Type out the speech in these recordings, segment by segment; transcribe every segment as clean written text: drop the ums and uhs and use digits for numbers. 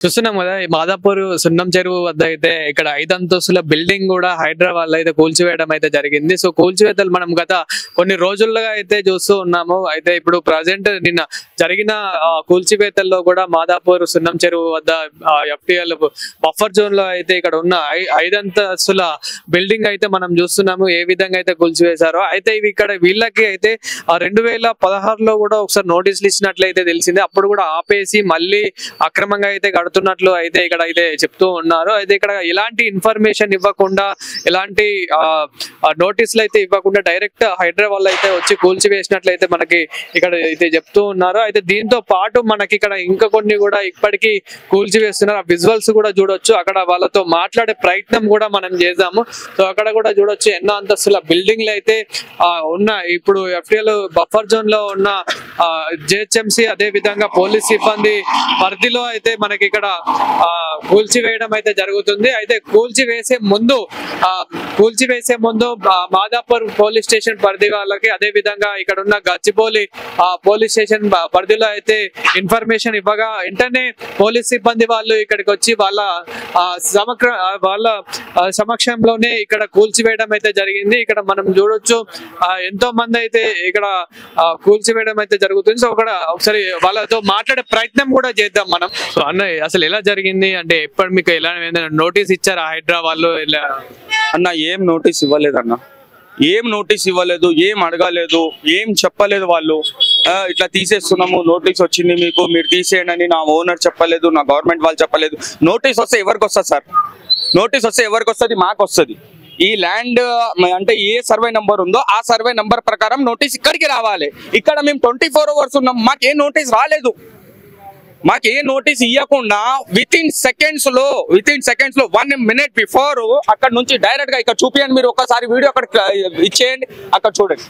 చూస్తున్నాం కదా ఈ మాదాపూర్ సున్నం చెరువు వద్ద అయితే ఇక్కడ 5 అంతస్తుల బిల్డింగ్ కూడా హైదరాబాద్ లో అయితే కూల్చివేయడం అయితే జరిగింది. సో కూల్చివేతలు మనం గత కొన్ని రోజులుగా అయితే చూస్తూ ఉన్నాము. అయితే ఇప్పుడు ప్రజెంట్ నిన్న జరిగిన కూల్చివేతల్లో కూడా మాదాపూర్ సున్నం చెరువు వద్ద FTL బఫర్ జోన్ లో అయితే ఇక్కడ ఉన్న 5 అంతస్తుల బిల్డింగ్ అయితే మనం చూస్తున్నాము ఏ విధంగా అయితే కూల్చివేశారో. అయితే ఇవి ఇక్కడ వీళ్ళకి అయితే 2016లో కూడా ఒకసారి నోటీసులు ఇచ్చినట్లయితే తెలిసింది. అప్పుడు కూడా ఆపేసి మళ్ళీ అక్రమంగా అయితే కడుతున్నట్లు అయితే ఇక్కడ అయితే చెప్తూ ఉన్నారు. అయితే ఇక్కడ ఎలాంటి ఇన్ఫర్మేషన్ ఇవ్వకుండా ఎలాంటి నోటీసులు అయితే ఇవ్వకుండా డైరెక్ట్ హైదరాబాద్ లో అయితే వచ్చి కూల్చివేసినట్లయితే మనకి ఇక్కడ అయితే చెప్తూ ఉన్నారు. అయితే దీంతో పాటు మనకి ఇక్కడ ఇంకా కొన్ని కూడా ఇప్పటికీ కూల్చివేస్తున్నారు. ఆ విజువల్స్ కూడా చూడొచ్చు. అక్కడ వాళ్ళతో మాట్లాడే ప్రయత్నం కూడా మనం చేద్దాము. సో అక్కడ కూడా చూడొచ్చు ఎన్నో అంతస్తుల బిల్డింగ్లు అయితే ఉన్న ఇప్పుడు FTL బఫర్ జోన్ లో ఉన్న JHMC అదే విధంగా పోలీస్ సిబ్బంది పరిధిలో అయితే మనకి ఇక్కడ కూల్చివేయడం అయితే జరుగుతుంది. అయితే కూల్చివేసే ముందు మాదాపూర్ పోలీస్ స్టేషన్ పరిధి వాళ్ళకి అదే విధంగా ఇక్కడ ఉన్న గచ్చిబౌలి పోలీస్ స్టేషన్ పరిధిలో అయితే ఇన్ఫర్మేషన్ ఇవ్వగా వెంటనే పోలీస్ సిబ్బంది వాళ్ళు ఇక్కడికి వచ్చి వాళ్ళ సమక్షంలోనే ఇక్కడ కూల్చివేయడం అయితే జరిగింది. ఇక్కడ మనం చూడొచ్చు ఎంతో మంది అయితే ఇక్కడ కూల్చివేయడం అయితే జరుగుతుంది. సో అక్కడ ఒకసారి వాళ్ళతో మాట్లాడే ప్రయత్నం కూడా చేద్దాం మనం. సో అన్నయ్య అసలు ఎలా జరిగింది అంటే ఎప్పుడు మీకు ఎలా నోటీస్ ఇచ్చారా హైదరాబాద్ లో? అన్న ఏం నోటీస్ ఇవ్వలేదు అన్న, ఏం నోటీస్ ఇవ్వలేదు, ఏం అడగలేదు, ఏం చెప్పలేదు. వాళ్ళు ఇట్లా తీసేస్తున్నాము, నోటీస్ వచ్చింది మీకు, మీరు తీసేయండి అని నా ఓనర్ చెప్పలేదు, నా గవర్నమెంట్ వాళ్ళు చెప్పలేదు. నోటీస్ వస్తే ఎవరికి వస్తుంది సార్? నోటీస్ వస్తే ఎవరికి వస్తుంది? మాకు వస్తుంది. ఈ ల్యాండ్ అంటే ఏ సర్వే నెంబర్ ఉందో ఆ సర్వే నెంబర్ ప్రకారం నోటీస్ ఇక్కడికి రావాలి. ఇక్కడ మేము 24 అవర్స్ ఉన్నాం, మాకే నోటీస్ రాలేదు. మాకు ఏ నోటీస్ ఇవ్వకుండా విత్ ఇన్ సెకండ్స్ లో 1 minute బిఫోర్ అక్కడ నుంచి డైరెక్ట్ గా ఇక్కడ చూపియండి. మీరు ఒకసారి వీడియో అక్కడ ఇచ్చేయండి, అక్కడ చూడండి.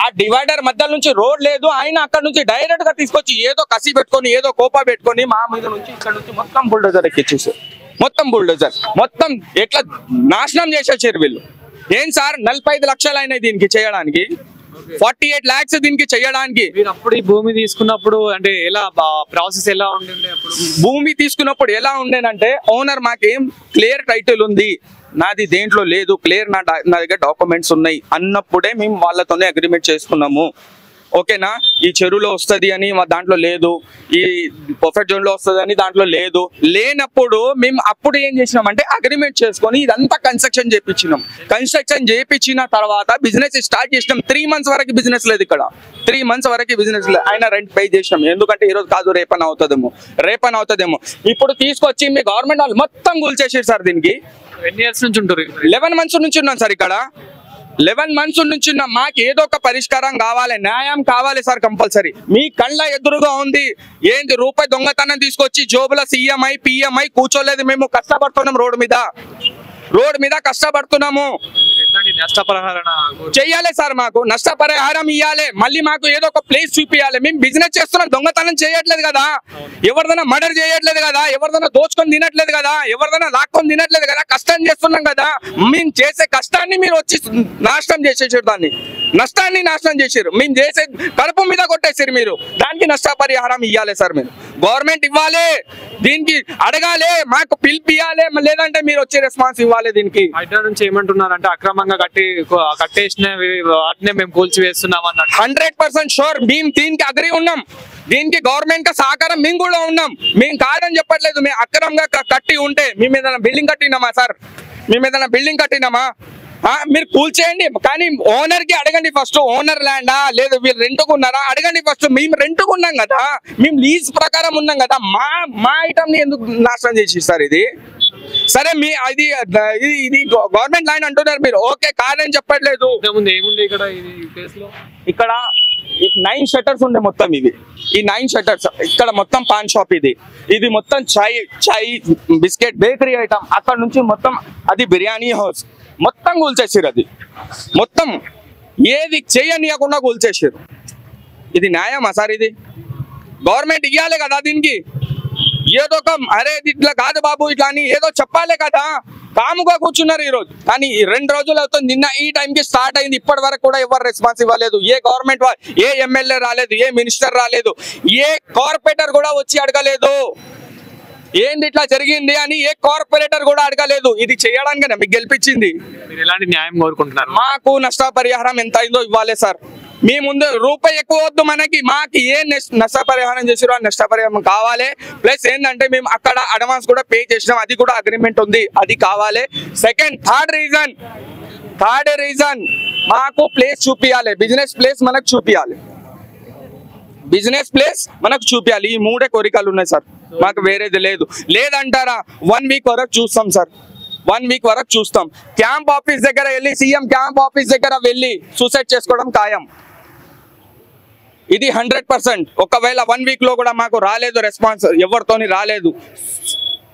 ఆ డివైడర్ మధ్య నుంచి రోడ్ లేదు, ఆయన అక్కడ నుంచి డైరెక్ట్ గా తీసుకొచ్చి ఏదో కసి పెట్టుకొని ఏదో కోపా పెట్టుకొని మా మీద నుంచి ఇక్కడ నుంచి మొత్తం బుల్డోజర్ ఎక్కిచ్చేసారు. మొత్తం బుల్డోజర్ మొత్తం ఎట్లా నాశనం చేసేసారు వీళ్ళు. ఏం సార్ 45 లక్షలు అయినాయి దీనికి చేయడానికి, 48 lakhs దీనికి చేయడానికి. అప్పుడు ఈ భూమి తీసుకున్నప్పుడు అంటే ఎలా ప్రాసెస్ ఎలా ఉండే? భూమి తీసుకున్నప్పుడు ఎలా ఉండేనంటే ఓనర్ మాకేం క్లియర్ టైటిల్ ఉంది, నాది దేంట్లో లేదు, క్లియర్ నా దగ్గర డాక్యుమెంట్స్ ఉన్నాయి అన్నప్పుడే మేము వాళ్ళతోనే అగ్రిమెంట్ చేసుకున్నాము. ఓకేనా? ఈ చెరువులో వస్తుంది అని దాంట్లో లేదు, ఈ పర్ఫెక్ట్ జోన్ లో వస్తుంది అని దాంట్లో లేదు. లేనప్పుడు మేము అప్పుడు ఏం చేసినామంటే అగ్రిమెంట్ చేసుకొని ఇదంతా కన్స్ట్రక్షన్ చేయించినాం. కన్స్ట్రక్షన్ చేయించిన తర్వాత బిజినెస్ స్టార్ట్ చేసినాం. 3 months వరకు బిజినెస్ లేదు ఇక్కడ, 3 months వరకు బిజినెస్ లేదు. ఆయన రెంట్ పే చేసినాం, ఎందుకంటే ఈరోజు కాదు రేపని అవుతుందేమో. ఇప్పుడు తీసుకొచ్చి మీ గవర్నమెంట్ వాళ్ళు మొత్తం కూల్చేసారు సార్. దీనికి ఎన్ని ఇయర్స్ నుంచి ఉంటారు? 11 months నుంచి ఉన్నాం సార్ ఇక్కడ. 11 months నుంచి మాకు ఏదో ఒక పరిష్కారం కావాలి, న్యాయం కావాలి సార్ కంపల్సరీ. మీ కళ్ళ ఎదురుగా ఉంది. ఏంటి రూపాయి దొంగతనం తీసుకొచ్చి జోబుల CMI PMI కూర్చోలేదు. మేము కష్టపడుతున్నాం, రోడ్ మీద కష్టపడుతున్నాము. చెయ్యాలి సార్, మాకు నష్టపరిహారం ఇవ్వాలి. మళ్ళీ మాకు ఏదో ఒక ప్లేస్ చూపించాలి. మేము బిజినెస్ చేస్తున్నాం, దొంగతనం చేయట్లేదు కదా, ఎవరిదైనా మర్డర్ చేయట్లేదు కదా, ఎవరిదైనా దోచుకొని తినట్లేదు కదా, ఎవరిదైనా లాక్కొని తినట్లేదు కదా, కష్టం చేస్తున్నాం కదా. మేము చేసే కష్టాన్ని మీరు వచ్చి నాశనం చేసేసారు, దాన్ని నష్టాన్ని నాశనం చేసారు. మేము చేసే కడుపు మీద కొట్టేసారు మీరు. దానికి నష్టపరిహారం ఇవ్వాలి సార్, మీరు గవర్నమెంట్ ఇవ్వాలి, దీనికి అడగాలి, మాకు పిలిపియాలి, లేదంటే మీరు వచ్చే రెస్పాన్స్ ఇవ్వాలి. దీనికి హైదరాబాద్ నుంచి ఏమంటున్నారు అంటే అక్రమంగా కట్టేసిన వాటినే మేము కూల్చివేస్తున్నాం అన్నట్టు. 100% షూర్. మేము దీనికి అగ్రి ఉన్నాం, దీనికి గవర్నమెంట్ గా సహకారం మేము కూడా ఉన్నాం. మేము కాదని చెప్పట్లేదు. మేము అక్రమంగా కట్టి ఉంటే మేము ఏదైనా బిల్డింగ్ కట్టినామా సార్? మీరు కూల్చేయండి, కానీ ఓనర్ కి అడగండి ఫస్ట్. ఓనర్ ల్యాండా లేదు వీళ్ళు రెంట్కున్నారా అడగండి ఫస్ట్. మేము రెంట్కున్నాం కదా, మేము లీజ్ ప్రకారం ఉన్నాం కదా. మా ఐటమ్ ని ఎందుకు నాశనం చేసి సార్? ఇది సరే, ఇది గవర్నమెంట్ ల్యాండ్ అంటున్నారు మీరు, ఓకే కాదని చెప్పట్లేదు. ఇక్కడ 9 shutters ఉండే మొత్తం. ఈ 9 shutters ఇక్కడ మొత్తం పాన్ షాప్. ఇది మొత్తం చాయ్ బిస్కెట్ బేకరీ ఐటమ్. అక్కడ నుంచి మొత్తం అది బిర్యానీ హౌస్ మొత్తం కూల్చేసారు. అది మొత్తం ఏది చేయనీయకుండా కూల్చేసారు. ఇది న్యాయమా సార్? ఇది గవర్నమెంట్ ఇవ్వాలి కదా దీనికి. ఏదో ఒక అరే ఇట్లా కాదు బాబు ఇట్లా అని ఏదో చెప్పాలి కదా. కాముగా కూర్చున్నారు ఈరోజు, కానీ 2 రోజులు అవుతుంది. నిన్న ఈ టైంకి స్టార్ట్ అయింది, ఇప్పటి వరకు కూడా ఎవరు రెస్పాన్స్ ఇవ్వలేదు. ఏ గవర్నమెంట్ ఏ ఎమ్మెల్యే రాలేదు, ఏ మినిస్టర్ రాలేదు, ఏ కార్పొరేటర్ కూడా వచ్చి అడగలేదు. ఏంది ఇట్లా జరిగింది అని ఏ కార్పొరేటర్ కూడా అడగలేదు. ఇది చేయడానికి మీకు గెలిపించింది. మీరు ఎలాంటి న్యాయం కోరుకుంటున్నారు? మాకు నష్టపరిహారం ఎంత అయిందో ఇవ్వాలి సార్. మీ ముందు రూపాయి ఎక్కువ వద్దు మనకి, మాకు ఏ నష్టపరిహారం చేసిరో ఆ నష్టపరిహారం కావాలి. ప్లస్ ఏంటంటే మేము అక్కడ అడ్వాన్స్ కూడా పే చేసినాం, అది కూడా అగ్రిమెంట్ ఉంది, అది కావాలి. సెకండ్ థర్డ్ రీజన్ మాకు ప్లేస్ చూపియాలి, బిజినెస్ ప్లేస్ మనకు చూపియాలి, ఈ మూడే కోరికలు ఉన్నాయి సార్, మాకు వేరేది లేదు. లేదంటారా 1 వీక్ వరకు చూస్తాం సార్, 1 వీక్ వరకు చూస్తాం. క్యాంప్ ఆఫీస్ దగ్గర వెళ్ళి సీఎం క్యాంప్ ఆఫీస్ దగ్గర వెళ్ళి సూసైడ్ చేసుకోవడం ఖాయం, ఇది 100%. ఒకవేళ 1 వీక్ లో కూడా మాకు రాలేదు రెస్పాన్స్, ఎవరితోని రాలేదు,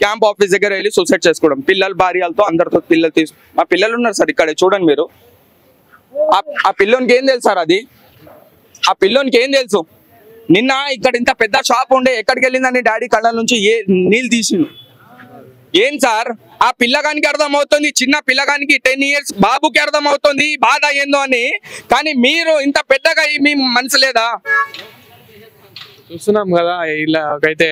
క్యాంప్ ఆఫీస్ దగ్గర వెళ్ళి సూసైడ్ చేసుకోవడం, పిల్లలు భార్యలతో అందరితో, మా పిల్లలు ఉన్నారు సార్ ఇక్కడ చూడండి మీరు. ఆ పిల్లోనికి ఏం తెలుసు సార్, ఆ పిల్లోనికి ఏం తెలుసు? నిన్న ఇక్కడ ఇంత పెద్ద షాప్ ఉండే, ఎక్కడికి వెళ్ళిందని డాడీ కళ్ళ నుంచి నీళ్ళు తీసిండు. ఏం సార్ ఆ పిల్లగానికి అర్థమవుతుంది, చిన్న పిల్లగానికి 10 years బాబుకి అర్థమవుతుంది బాధ ఏందో అని, కానీ మీరు ఇంత పెద్దగా మీ మనసు లేదా? చూస్తున్నాం కదా, ఇలాగైతే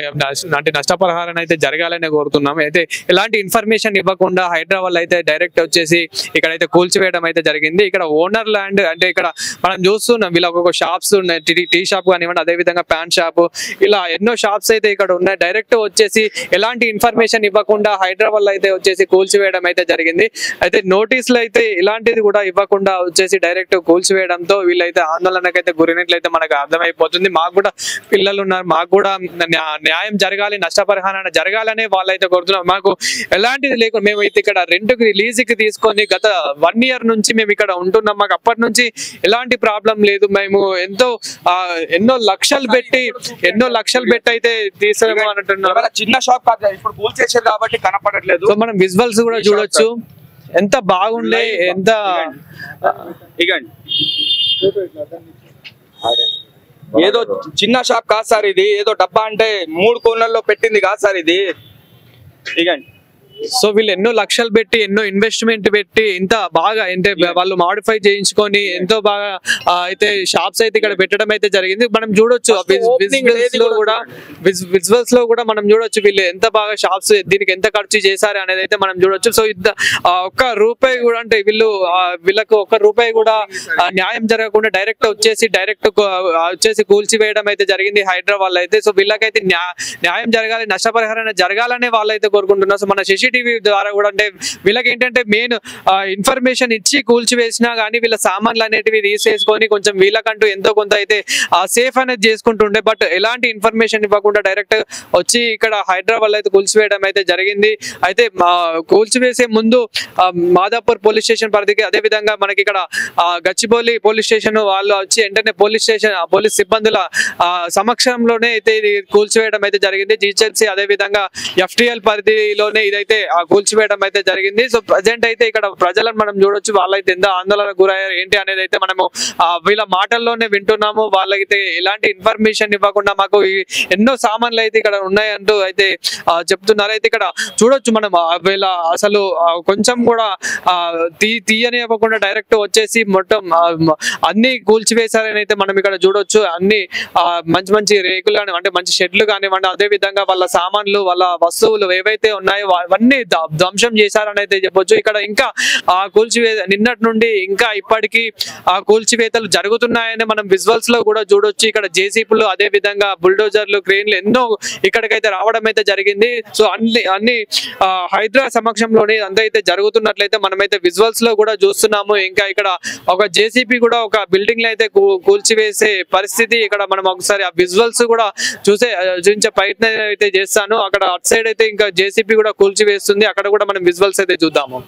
అంటే నష్టపరిహారం అయితే జరగాలని కోరుతున్నాం. అయితే ఎలాంటి ఇన్ఫర్మేషన్ ఇవ్వకుండా హైదరాబాద్ అయితే డైరెక్ట్ వచ్చేసి ఇక్కడైతే కూల్చివేయడం అయితే జరిగింది. ఇక్కడ ఓనర్ ల్యాండ్ అంటే ఇక్కడ మనం చూస్తున్నాం, వీళ్ళ ఒక్కొక్క షాప్స్ ఉన్నాయి, టీ షాప్ కానివ్వండి, అదేవిధంగా ప్యాంట్ షాప్, ఇలా ఎన్నో షాప్స్ అయితే ఇక్కడ ఉన్నాయి. డైరెక్ట్ వచ్చేసి ఎలాంటి ఇన్ఫర్మేషన్ ఇవ్వకుండా హైదరాబాద్ అయితే వచ్చేసి కూల్చివేయడం అయితే జరిగింది. అయితే నోటీసులు అయితే ఇలాంటిది కూడా ఇవ్వకుండా వచ్చేసి డైరెక్ట్ కూల్చివేయడంతో వీళ్ళైతే ఆందోళనకైతే గురినట్లయితే మనకు అర్థమైపోతుంది. మాకు కూడా పిల్లలు ఉన్నారు, మాకు కూడా న్యాయం జరగాలి, నష్టపరిహారం జరగాలనే వాళ్ళైతే కోరుతున్నారు. మాకు ఎలాంటిది లేకుండా మేము అయితే ఇక్కడ రెంట్కి లీజుకి తీసుకొని గత 1 year నుంచి మేము ఇక్కడ ఉంటున్నాం. మాకు అప్పటి నుంచి ఎలాంటి ప్రాబ్లం లేదు. మేము ఎన్నో లక్షలు పెట్టి అయితే తీసాము అంటున్నాం. చిన్న షాప్ ఇప్పుడు కూల్ చేశారు కాబట్టి కనపడట్లేదు. సో మనం విజువల్స్ కూడా చూడొచ్చు, ఎంత బాగుండే, ఎంత ఏదో చిన్న షాప్ కాదు సార్ ఇది, ఏదో డబ్బా అంటే 3 కోణాల్లో పెట్టింది కాదు సార్ ఇది. ఇగండి, సో వీళ్ళు ఎన్నో లక్షలు పెట్టి, ఎన్నో ఇన్వెస్ట్మెంట్ పెట్టి, ఇంత బాగా అంటే వాళ్ళు మాడిఫై చేయించుకొని ఎంతో బాగా అయితే షాప్స్ అయితే ఇక్కడ పెట్టడం అయితే జరిగింది. మనం చూడొచ్చు విజువల్స్ లో కూడా మనం చూడొచ్చు వీళ్ళు ఎంత బాగా షాప్స్ దీనికి ఎంత ఖర్చు చేశారు అనేది అయితే మనం చూడొచ్చు. సో ఒక్క రూపాయి కూడా అంటే వీళ్ళకు ఒక్క రూపాయి కూడా న్యాయం జరగకుండా డైరెక్ట్ వచ్చేసి కూల్చివేయడం అయితే జరిగింది హైదరాబాద్ అయితే. సో వీళ్ళకైతే న్యాయం జరగాలి, నష్టపరిహారం జరగాలనే వాళ్ళైతే కోరుకుంటున్నారు. సో మన CCTV ద్వారా కూడా అంటే వీళ్ళకి ఏంటంటే మెయిన్ ఇన్ఫర్మేషన్ ఇచ్చి కూల్చివేసినా కానీ వీళ్ళ సామాన్లు అనేటివి తీసేసుకొని కొంచెం వీళ్ళకంటూ ఎంతో కొంత అయితే సేఫ్ అనేది చేసుకుంటుండే. బట్ ఎలాంటి ఇన్ఫర్మేషన్ ఇవ్వకుండా డైరెక్ట్ వచ్చి ఇక్కడ హైదరాబాద్ అయితే కూల్చివేయడం అయితే జరిగింది. అయితే కూల్చివేసే ముందు మాదాపూర్ పోలీస్ స్టేషన్ పరిధికి, అదే విధంగా మనకి ఇక్కడ గచ్చిబౌలి పోలీస్ స్టేషన్ వాళ్ళు వచ్చి వెంటనే పోలీస్ సిబ్బందుల సమక్షంలోనే అయితే ఇది కూల్చివేయడం అయితే జరిగింది. GHLC అదే విధంగా FTL పరిధిలోనే ఇదైతే కూల్చివేయడం అయితే జరిగింది. సో ప్రజెంట్ అయితే ఇక్కడ ప్రజలను మనం చూడొచ్చు, వాళ్ళైతే ఎంత ఆందోళనకు గురయ్యారు ఏంటి అనేది అయితే మనము వీళ్ళ మాటల్లోనే వింటున్నాము. వాళ్ళకైతే ఎలాంటి ఇన్ఫర్మేషన్ ఇవ్వకుండా మాకు ఎన్నో సామాన్లు అయితే ఇక్కడ ఉన్నాయంటూ అయితే చెప్తున్నారు. అయితే ఇక్కడ చూడొచ్చు మనం వీళ్ళ అసలు కొంచెం కూడా తీయని ఇవ్వకుండా డైరెక్ట్ వచ్చేసి మొత్తం అన్ని కూల్చివేశారని అయితే మనం ఇక్కడ చూడొచ్చు. అన్ని మంచి రేకులు అంటే మంచి షెడ్లు కానివ్వండి, అదే విధంగా వాళ్ళ సామాన్లు, వాళ్ళ వస్తువులు ఏవైతే ఉన్నాయో అవన్నీ ధ్వంసం చేశారని అయితే చెప్పొచ్చు. ఇక్కడ ఇంకా నిన్నటి నుండి ఇంకా ఇప్పటికీ కూల్చివేతలు జరుగుతున్నాయని మనం విజువల్స్ లో కూడా చూడొచ్చు. ఇక్కడ JCBలు, అదే విధంగా బుల్డోజర్లు, క్రేన్లు ఎన్నో ఇక్కడికైతే రావడం అయితే జరిగింది. సో అన్ని హైదరాబాద్ సమక్షంలోనే అంతైతే జరుగుతున్నట్లయితే మనమైతే విజువల్స్ లో కూడా చూస్తున్నాము. ఇంకా ఇక్కడ ఒక JCB కూడా ఒక బిల్డింగ్ లో అయితే కూల్చివేసే పరిస్థితి ఇక్కడ మనం ఒకసారి ఆ విజువల్స్ కూడా చూసే ప్రయత్నం అయితే చేస్తాను. అక్కడ అటు సైడ్ అయితే ఇంకా JCB కూడా కూల్చివేస్తుంది, అక్కడ కూడా మనం విజువల్స్ అయితే చూద్దాము.